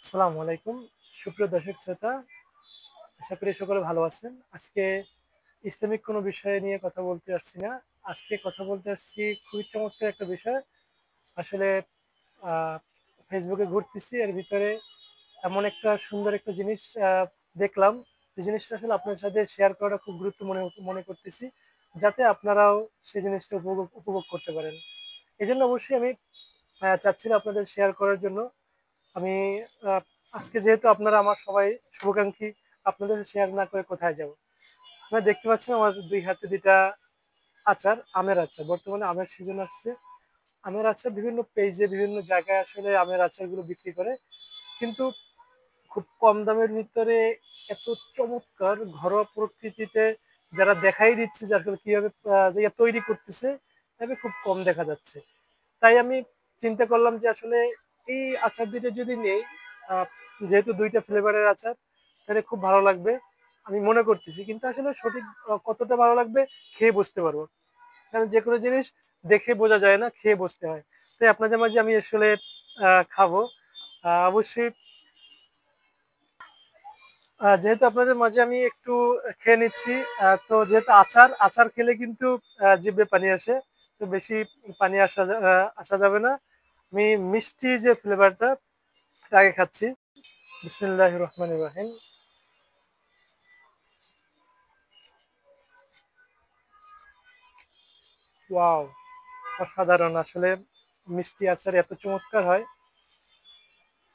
আসসালামু আলাইকুম। সুপ্রিয় দর্শক শ্রোতা, আশা করি সকলে ভালো আছেন। আজকে ইসলামিক কোনো বিষয় নিয়ে কথা বলতে আসছি না। আজকে কথা বলতে আসছি খুবই চমৎকার একটা বিষয়। আসলে আ ফেসবুকে ঘুরতেছি, এর ভিতরে এমন একটা সুন্দর একটা জিনিস দেখলাম। যে জিনিসটা আসলে আপনার সাথে শেয়ার করাটা খুব গুরুত্ব মনে মনে করতেছি। যাতে আপনারাও সেই জিনিসটা উপভোগ উপভোগ করতে পারেন। এজন্য অবশ্যই আমি চাচ্ছিলাম আপনাদের শেয়ার করার জন্য। আমি আ আজকে যেহেতু আপনারা আমার সবাই শুভাকাঙ্ক্ষী, আপনাদের শেয়ার না করে কোথায় যাব? আপনারা দেখতে পাচ্ছেন আমার ২ হাতে ২ টা আচার, আমের আচার। বর্তমানে আমের সিজন আসছে। আমের আচার বিভিন্ন পেজে বিভিন্ন জায়গায় আসলে আমের আচারগুলো বিক্রি করে। কিন্তু খুব কম দামের ভিতরে এত চমৎকার ঘরোয়া প্রকৃতিতে যারা দেখাই দিচ্ছে যে আসলে কিভাবে যে তৈরি করতেছে, এভাবে খুব কম দেখা যাচ্ছে। তাই আমি চিন্তা করলাম যে আসলে এই আচার ২ টা যদি নেই, আ যেহেতু ২ টা ফ্লেভারের আচার, তাহলে খুব ভালো লাগবে। আমি মনে করতেছি। কিন্তু আসলে সঠিক কতটা ভালো লাগবে খেয়ে বুঝতে পারবো। কারণ যেকোনো জিনিস দেখে বোঝা যায় না, খেয়ে বুঝতে হয়। তাই আপনাদের মাঝে আমি আসলে খাবো। অবশ্যই যেহেতু আপনাদের মাঝে আমি একটু খেয়ে নিচ্ছি, তো যেহেতু আচার খেলে কিন্তু জিভে পানি আসে। তো বেশি পানি আসা যাবে না। আমি মিষ্টি যে ফ্লেভারটা এটা আগে খাচ্ছি। বিসমিল্লাহির রহমানির রহিম। ওয়াও! অসাধারণ আসলে মিষ্টি আচার এত চমৎকার হয়,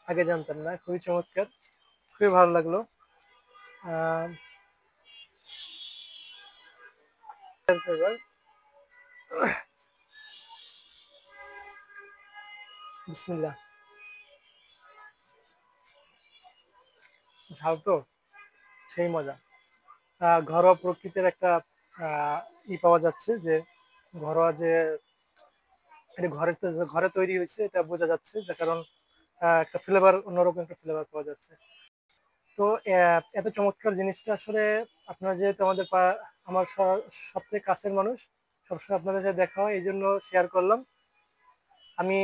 আগে জানতাম না। খুবই চমৎকার। খুবই ভালো লাগলো। আ ফ্লেভার বিসমিল্লাহ। ঝাল তো সেই মজা। ঘরোয়া প্রকৃতির একটা আ পাওয়া যাচ্ছে যে ঘরোয়া যে এটা ঘরে তৈরি হইছে এটা বোঝা যাচ্ছে। যে কারণ একটা ফ্লেভার অন্যরকম একটা ফ্লেভার পাওয়া যাচ্ছে। তো এত চমৎকার জিনিসটা আসলে আপনারা যেহেতু আমার সবথেকে কাছের মানুষ, সবসময় আপনাদের সাথে দেখা হয় এইজন্য শেয়ার করলাম। আমি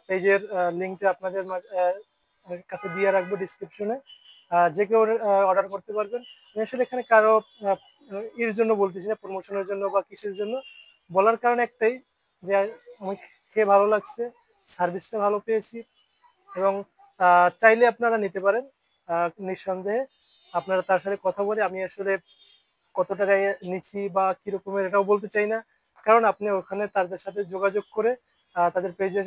পেজের লিঙ্কটা আপনাদের কাছে দিয়ে রাখবো ডেসক্রিপশনে। যে কেউ অর্ডার করতে পারবেন। আমি আসলে এখানে কারো আ এর জন্য বলতেছি না, প্রমোশনের জন্য বা কিসের জন্য। বলার কারণ একটাই যে আমি খেয়ে ভালো লাগছে, সার্ভিসটা ভালো পেয়েছি এবং আ চাইলে আপনারা নিতে পারেন। আ নিঃসন্দেহে আপনারা তার সাথে কথা বলে আমি আসলে কত টাকায় নিচ্ছি বা কি রকমের এটাও বলতে চাই না। কারণ আপনি ওখানে তাদের সাথে যোগাযোগ করে তাদের পেজে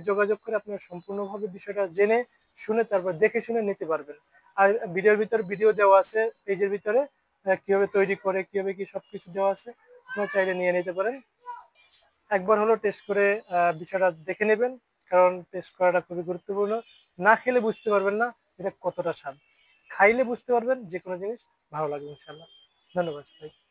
যোগাযোগ করে আপনারা সম্পূর্ণভাবে বিষয়টা জেনে শুনে তারপর দেখে শুনে নিতে পারবেন। আর ভিডিওর ভিতরে ভিডিও দেওয়া আছে পেজের ভিতরে কিভাবে তৈরি করে, কিভাবে কি সবকিছু দেওয়া আছে। আপনারা চাইলে নিয়ে নিতে পারেন। একবার হলেও টেস্ট করে বিষয়টা দেখে নেবেন। কারণ টেস্ট করাটা খুবই গুরুত্বপূর্ণ। না খেলে বুঝতে পারবেন না এটা কতটা স্বাদ। খাইলে বুঝতে পারবেন যেকোনো জিনিস ভালো লাগবে ইনশাআল্লাহ। ধন্যবাদ সবাইকে।